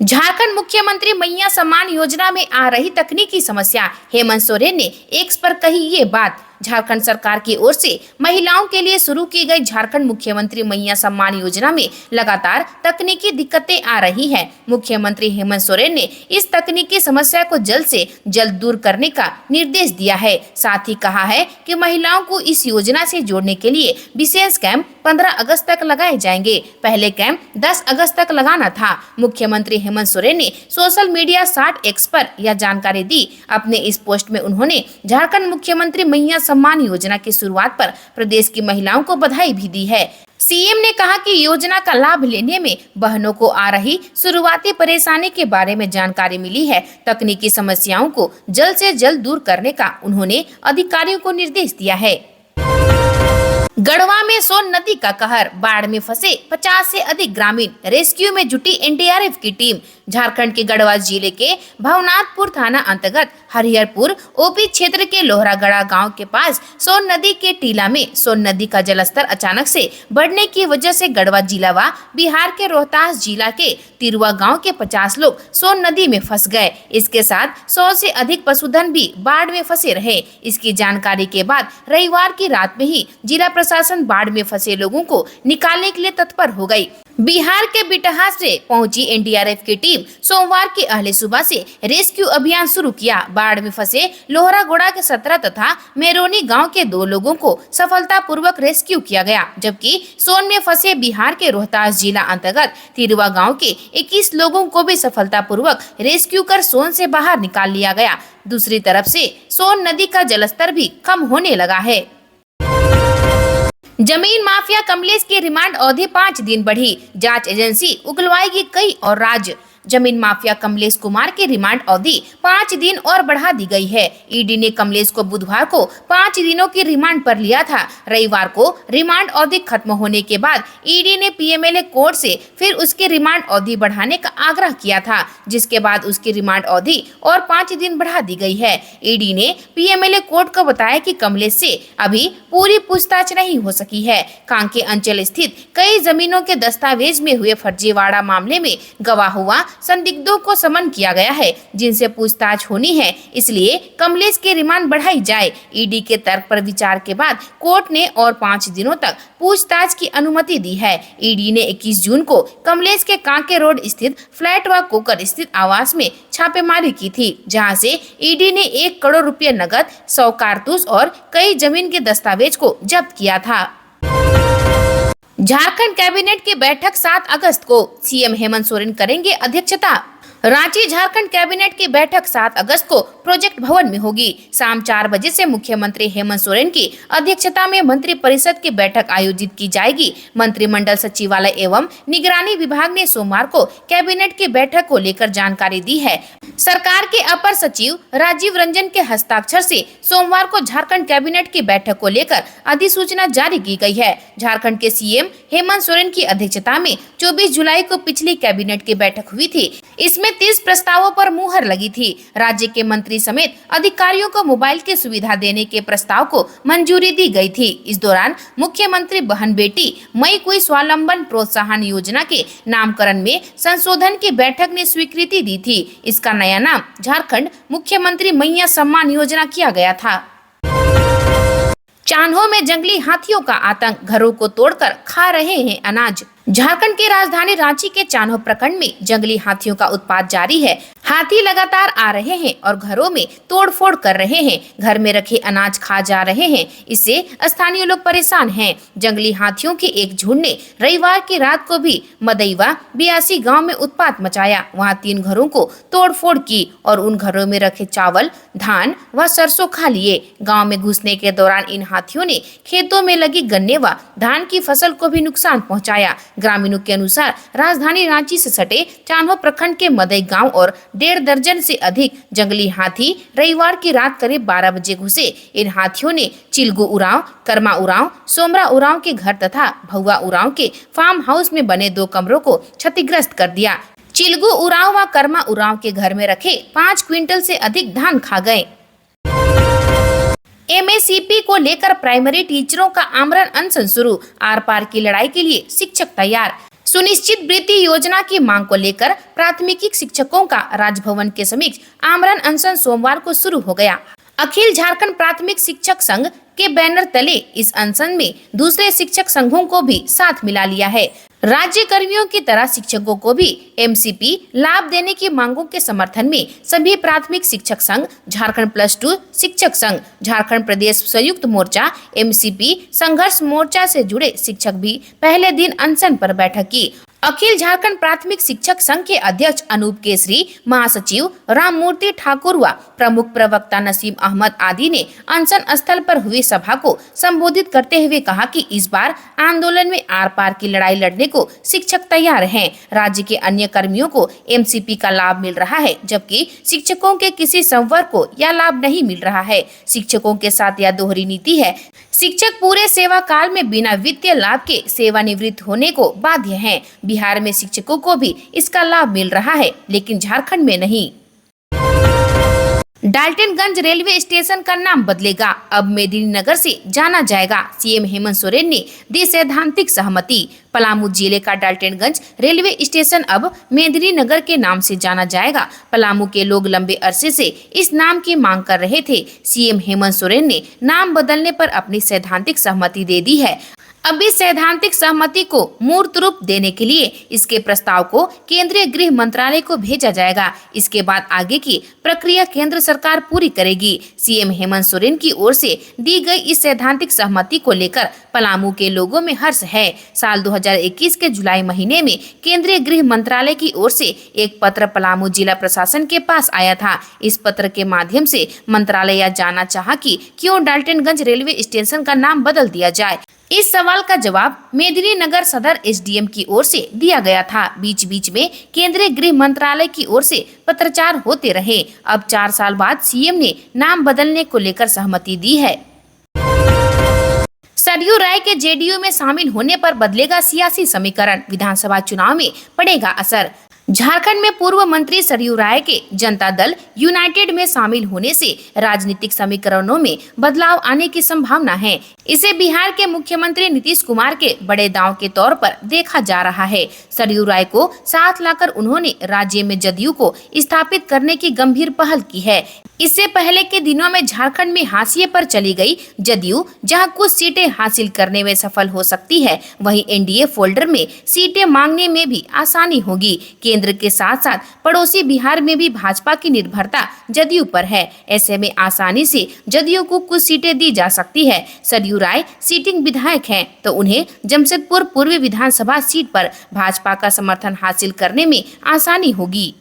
झारखंड मुख्यमंत्री मैया सम्मान योजना में आ रही तकनीकी समस्या। हेमंत सोरेन ने एक्स पर कही ये बात। झारखंड सरकार की ओर से महिलाओं के लिए शुरू की गई झारखंड मुख्यमंत्री मैया सम्मान योजना में लगातार तकनीकी दिक्कतें आ रही हैं। मुख्यमंत्री हेमंत सोरेन ने इस तकनीकी समस्या को जल्द से जल्द दूर करने का निर्देश दिया है। साथ ही कहा है कि महिलाओं को इस योजना से जोड़ने के लिए विशेष कैंप 15 अगस्त तक लगाए जाएंगे। पहले कैंप 10 अगस्त तक लगाना था। मुख्यमंत्री हेमंत सोरेन ने सोशल मीडिया 60X पर यह जानकारी दी। अपने इस पोस्ट में उन्होंने झारखंड मुख्यमंत्री मैया सम्मान योजना की शुरुआत पर प्रदेश की महिलाओं को बधाई भी दी है। सीएम ने कहा कि योजना का लाभ लेने में बहनों को आ रही शुरुआती परेशानी के बारे में जानकारी मिली है। तकनीकी समस्याओं को जल्द से जल्द दूर करने का उन्होंने अधिकारियों को निर्देश दिया है। गढ़वा में सोन नदी का कहर, बाढ़ में फंसे 50 से अधिक ग्रामीण, रेस्क्यू में जुटी एनडीआरएफ की टीम। झारखंड के गढ़वा जिले के भवनाथपुर थाना अंतर्गत हरिहरपुर ओपी क्षेत्र के लोहरागढ़ा गांव के पास सोन नदी के टीला में सोन नदी का जलस्तर अचानक से बढ़ने की वजह से गढ़वा जिला व बिहार के रोहतास जिला के तिरुआ गांव के 50 लोग सोन नदी में फंस गए। इसके साथ 100 से अधिक पशुधन भी बाढ़ में फंसे रहे। इसकी जानकारी के बाद रविवार की रात में ही जिला प्रशासन बाढ़ में फंसे लोगों को निकालने के लिए तत्पर हो गई। बिहार के बिटहा से पहुंची एनडीआरएफ की टीम सोमवार की अहले सुबह से रेस्क्यू अभियान शुरू किया। बाढ़ में फंसे लोहरागोड़ा के 17 तथा मेरोनी गांव के 2 लोगों को सफलतापूर्वक रेस्क्यू किया गया, जबकि सोन में फंसे बिहार के रोहतास जिला अंतर्गत तिरुआ गांव के 21 लोगों को भी सफलतापूर्वक रेस्क्यू कर सोन से बाहर निकाल लिया गया। दूसरी तरफ से सोन नदी का जलस्तर भी कम होने लगा है। जमीन माफिया कमलेश की रिमांड अवधि 5 दिन बढ़ी, जांच एजेंसी उगलवाएगी कई और राज्य। जमीन माफिया कमलेश कुमार की रिमांड अवधि 5 दिन और बढ़ा दी गई है। ईडी ने कमलेश को बुधवार को 5 दिनों की रिमांड पर लिया था। रविवार को रिमांड अवधि खत्म होने के बाद ईडी ने पीएमएलए कोर्ट से फिर उसकी रिमांड अवधि बढ़ाने का आग्रह किया था, जिसके बाद उसकी रिमांड अवधि और 5 दिन बढ़ा दी गई है। ईडी ने पीएमएलए कोर्ट को बताया कि कमलेश से अभी पूरी पूछताछ नहीं हो सकी है। कांके अंचल स्थित कई जमीनों के दस्तावेज में हुए फर्जीवाड़ा मामले में गवाह हुआ संदिग्धों को समन किया गया है, जिनसे पूछताछ होनी है। इसलिए कमलेश की रिमांड बढ़ाई जाए। ईडी के तर्क पर विचार के बाद कोर्ट ने और 5 दिनों तक पूछताछ की अनुमति दी है। ईडी ने 21 जून को कमलेश के कांके रोड स्थित फ्लैट व कोकर स्थित आवास में छापेमारी की थी, जहां से ईडी ने 1 करोड़ रुपए नकद, 100 कारतूस और कई जमीन के दस्तावेज को जब्त किया था। झारखंड कैबिनेट की बैठक 7 अगस्त को, सीएम हेमंत सोरेन करेंगे अध्यक्षता। रांची झारखंड कैबिनेट की बैठक 7 अगस्त को प्रोजेक्ट भवन में होगी। शाम 4 बजे से मुख्यमंत्री हेमंत सोरेन की अध्यक्षता में मंत्री परिषद की बैठक आयोजित की जाएगी। मंत्रिमंडल सचिवालय एवं निगरानी विभाग ने सोमवार को कैबिनेट की बैठक को लेकर जानकारी दी है। सरकार के अपर सचिव राजीव रंजन के हस्ताक्षर से सोमवार को झारखंड कैबिनेट की बैठक को लेकर अधिसूचना जारी की गई है। झारखंड के सीएम हेमंत सोरेन की अध्यक्षता में 24 जुलाई को पिछली कैबिनेट की बैठक हुई थी। इसमें 30 प्रस्तावों पर मुहर लगी थी। राज्य के मंत्री समेत अधिकारियों को मोबाइल की सुविधा देने के प्रस्ताव को मंजूरी दी गई थी। इस दौरान मुख्यमंत्री बहन बेटी मई कोई स्वावलंबन प्रोत्साहन योजना के नामकरण में संशोधन की बैठक ने स्वीकृति दी थी। इसका नया नाम झारखंड मुख्यमंत्री मैया सम्मान योजना किया गया था। चान्हो में जंगली हाथियों का आतंक, घरों को तोड़कर खा रहे हैं अनाज। झारखंड की राजधानी रांची के चान्हो प्रखंड में जंगली हाथियों का उत्पात जारी है। हाथी लगातार आ रहे हैं और घरों में तोड़फोड़ कर रहे हैं। घर में रखे अनाज खा जा रहे हैं। इससे स्थानीय लोग परेशान हैं। जंगली हाथियों के एक झुंड ने रविवार की रात को भी मदईवा 82 गांव में उत्पात मचाया। वहां 3 घरों को तोड़फोड़ की और उन घरों में रखे चावल, धान व सरसों खा लिए। गाँव में घुसने के दौरान इन हाथियों ने खेतों में लगी गन्ने व धान की फसल को भी नुकसान पहुँचाया। ग्रामीणों के अनुसार राजधानी रांची से सटे चान्हो प्रखंड के मदई गांव और 1.5 दर्जन से अधिक जंगली हाथी रविवार की रात करीब 12 बजे घुसे। इन हाथियों ने चिलगू उरांव, कर्मा उरांव, सोमरा उरांव के घर तथा भुआ उरांव के फार्म हाउस में बने 2 कमरों को क्षतिग्रस्त कर दिया। चिलगू उरांव व कर्मा उरांव के घर में रखे 5 क्विंटल से अधिक धान खा गए। एमएसपी को लेकर प्राइमरी टीचरों का आमरण अनशन शुरू, आर पार की लड़ाई के लिए शिक्षक तैयार। सुनिश्चित वृत्ति योजना की मांग को लेकर प्राथमिक शिक्षकों का राजभवन के समक्ष आमरण अनशन सोमवार को शुरू हो गया। अखिल झारखंड प्राथमिक शिक्षक संघ के बैनर तले इस अनशन में दूसरे शिक्षक संघों को भी साथ मिला लिया है। राज्य कर्मियों की तरह शिक्षकों को भी एमसीपी लाभ देने की मांगों के समर्थन में सभी प्राथमिक शिक्षक संघ, झारखंड +2 शिक्षक संघ, झारखंड प्रदेश संयुक्त मोर्चा, एमसीपी संघर्ष मोर्चा से जुड़े शिक्षक भी पहले दिन अनशन पर बैठक की। अखिल झारखंड प्राथमिक शिक्षक संघ के अध्यक्ष अनूप केसरी, महासचिव राममूर्ति ठाकुर व प्रमुख प्रवक्ता नसीम अहमद आदि ने अनशन स्थल पर हुई सभा को संबोधित करते हुए कहा कि इस बार आंदोलन में आर पार की लड़ाई लड़ने को शिक्षक तैयार हैं। राज्य के अन्य कर्मियों को एमसीपी का लाभ मिल रहा है, जबकि शिक्षकों के किसी संवर्ग को यह लाभ नहीं मिल रहा है। शिक्षकों के साथ यह दोहरी नीति है। शिक्षक पूरे सेवा काल में बिना वित्तीय लाभ के सेवानिवृत्त होने को बाध्य हैं। बिहार में शिक्षकों को भी इसका लाभ मिल रहा है, लेकिन झारखंड में नहीं। डाल्टनगंज रेलवे स्टेशन का नाम बदलेगा, अब मेदिनीनगर से जाना जाएगा। सीएम हेमंत सोरेन ने दी सैद्धांतिक सहमति। पलामू जिले का डाल्टनगंज रेलवे स्टेशन अब मेदिनीनगर के नाम से जाना जाएगा। पलामू के लोग लंबे अरसे से इस नाम की मांग कर रहे थे। सीएम हेमंत सोरेन ने नाम बदलने पर अपनी सैद्धांतिक सहमति दे दी है। अब इस सैद्धांतिक सहमति को मूर्त रूप देने के लिए इसके प्रस्ताव को केंद्रीय गृह मंत्रालय को भेजा जाएगा। इसके बाद आगे की प्रक्रिया केंद्र सरकार पूरी करेगी। सीएम हेमंत सोरेन की ओर से दी गई इस सैद्धांतिक सहमति को लेकर पलामू के लोगों में हर्ष है। साल 2021 के जुलाई महीने में केंद्रीय गृह मंत्रालय की ओर से एक पत्र पलामू जिला प्रशासन के पास आया था। इस पत्र के माध्यम से मंत्रालय यह जानना चाहा कि क्यों डाल्टनगंज रेलवे स्टेशन का नाम बदल दिया जाए। इस सवाल का जवाब मेदिनीनगर सदर एसडीएम की ओर से दिया गया था। बीच बीच में केंद्रीय गृह मंत्रालय की ओर से पत्राचार होते रहे। अब 4 साल बाद सीएम ने नाम बदलने को लेकर सहमति दी है। सरयू राय के जेडीयू में शामिल होने पर बदलेगा सियासी समीकरण, विधानसभा चुनाव में पड़ेगा असर। झारखंड में पूर्व मंत्री सरयू राय के जनता दल यूनाइटेड में शामिल होने से राजनीतिक समीकरणों में बदलाव आने की संभावना है। इसे बिहार के मुख्यमंत्री नीतीश कुमार के बड़े दांव के तौर पर देखा जा रहा है। सरयू राय को साथ लाकर उन्होंने राज्य में जदयू को स्थापित करने की गंभीर पहल की है। इससे पहले के दिनों में झारखंड में हाशिए पर चली गई जदयू जहां कुछ सीटें हासिल करने में सफल हो सकती है, वहीं एनडीए फोल्डर में सीटें मांगने में भी आसानी होगी। केंद्र के साथ साथ पड़ोसी बिहार में भी भाजपा की निर्भरता जदयू पर है। ऐसे में आसानी से जदयू को कुछ सीटें दी जा सकती है। सरयू राय सीटिंग विधायक हैं, तो उन्हें जमशेदपुर पूर्वी विधानसभा सीट पर भाजपा का समर्थन हासिल करने में आसानी होगी।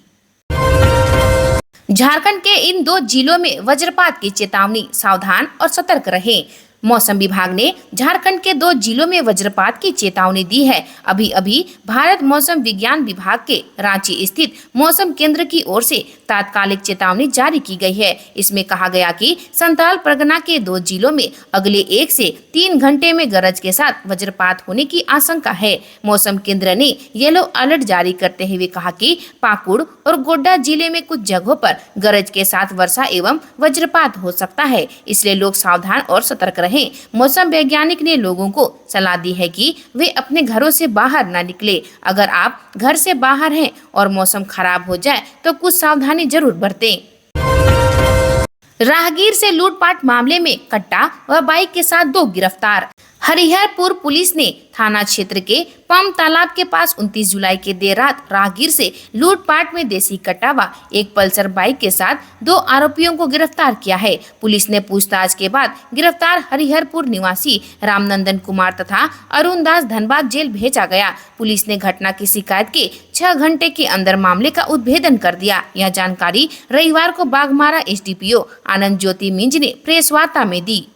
झारखंड के इन 2 जिलों में वज्रपात की चेतावनी, सावधान और सतर्क रहें। मौसम विभाग ने झारखंड के 2 जिलों में वज्रपात की चेतावनी दी है। अभी भारत मौसम विज्ञान विभाग के रांची स्थित मौसम केंद्र की ओर से तात्कालिक चेतावनी जारी की गई है। इसमें कहा गया कि संथाल परगना के 2 जिलों में अगले 1 से 3 घंटे में गरज के साथ वज्रपात होने की आशंका है। मौसम केंद्र ने येलो अलर्ट जारी करते हुए कहा कि पाकुड़ और गोड्डा जिले में कुछ जगहों पर गरज के साथ वर्षा एवं वज्रपात हो सकता है, इसलिए लोग सावधान और सतर्क रहें। मौसम वैज्ञानिक ने लोगों को सलाह दी है कि वे अपने घरों से बाहर न निकले। अगर आप घर से बाहर हैं और मौसम खराब हो जाए तो कुछ सावधानी जरूर बरतें। राहगीर से लूटपाट मामले में कट्टा व बाइक के साथ 2 गिरफ्तार। हरिहरपुर पुलिस ने थाना क्षेत्र के पम तालाब के पास 29 जुलाई के देर रात राहगीर से लूटपाट में देसी कट्टा व एक पल्सर बाइक के साथ 2 आरोपियों को गिरफ्तार किया है। पुलिस ने पूछताछ के बाद गिरफ्तार हरिहरपुर निवासी रामनंदन कुमार तथा अरुण दास धनबाद जेल भेजा गया। पुलिस ने घटना की शिकायत के 6 घंटे के अंदर मामले का उद्भेदन कर दिया। यह जानकारी रविवार को बाघमारा एसडीपीओ आनंद ज्योति मिंज ने प्रेस वार्ता में दी।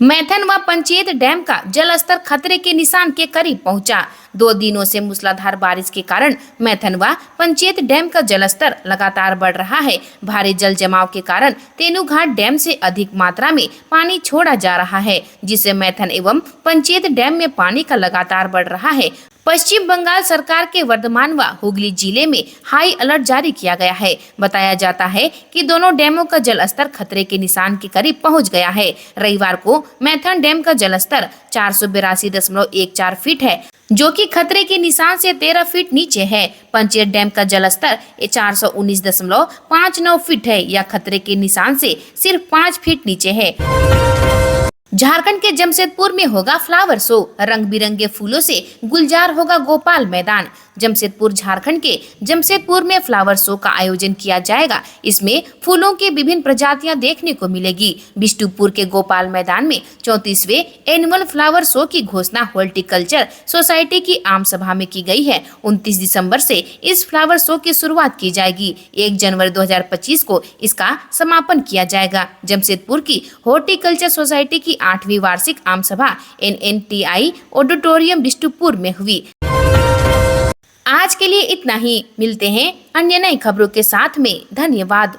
मैथन व पंचेत डैम का जलस्तर खतरे के निशान के करीब पहुंचा। 2 दिनों से मूसलाधार बारिश के कारण मैथन व पंचेत डैम का जलस्तर लगातार बढ़ रहा है। भारी जल जमाव के कारण तेनूघाट डैम से अधिक मात्रा में पानी छोड़ा जा रहा है, जिससे मैथन एवं पंचेत डैम में पानी का लगातार बढ़ रहा है। पश्चिम बंगाल सरकार के वर्धमान व हुगली जिले में हाई अलर्ट जारी किया गया है। बताया जाता है कि दोनों डैमों का जलस्तर खतरे के निशान के करीब पहुंच गया है। रविवार को मैथन डैम का जलस्तर 482.14 फीट है। जो कि खतरे के निशान से 13 फीट नीचे है। पंचेर डैम का जलस्तर 419.59 फीट है या खतरे के निशान से सिर्फ 5 फीट नीचे है। झारखंड के जमशेदपुर में होगा फ्लावर शो, रंग बिरंगे फूलों से गुलजार होगा गोपाल मैदान। जमशेदपुर झारखंड के जमशेदपुर में फ्लावर शो का आयोजन किया जाएगा। इसमें फूलों की विभिन्न प्रजातियां देखने को मिलेगी। बिष्टुपुर के गोपाल मैदान में 34वें एनुअल फ्लावर शो की घोषणा हॉर्टिकल्चर सोसाइटी की आम सभा में की गई है। 29 दिसंबर से इस फ्लावर शो की शुरुआत की जाएगी। 1 जनवरी 2025 को इसका समापन किया जाएगा। जमशेदपुर की हॉर्टिकल्चर सोसाइटी की 8वीं वार्षिक आम सभा NNTI ऑडिटोरियम बिष्टुपुर में हुई। आज के लिए इतना ही। मिलते हैं अन्य नई खबरों के साथ में। धन्यवाद।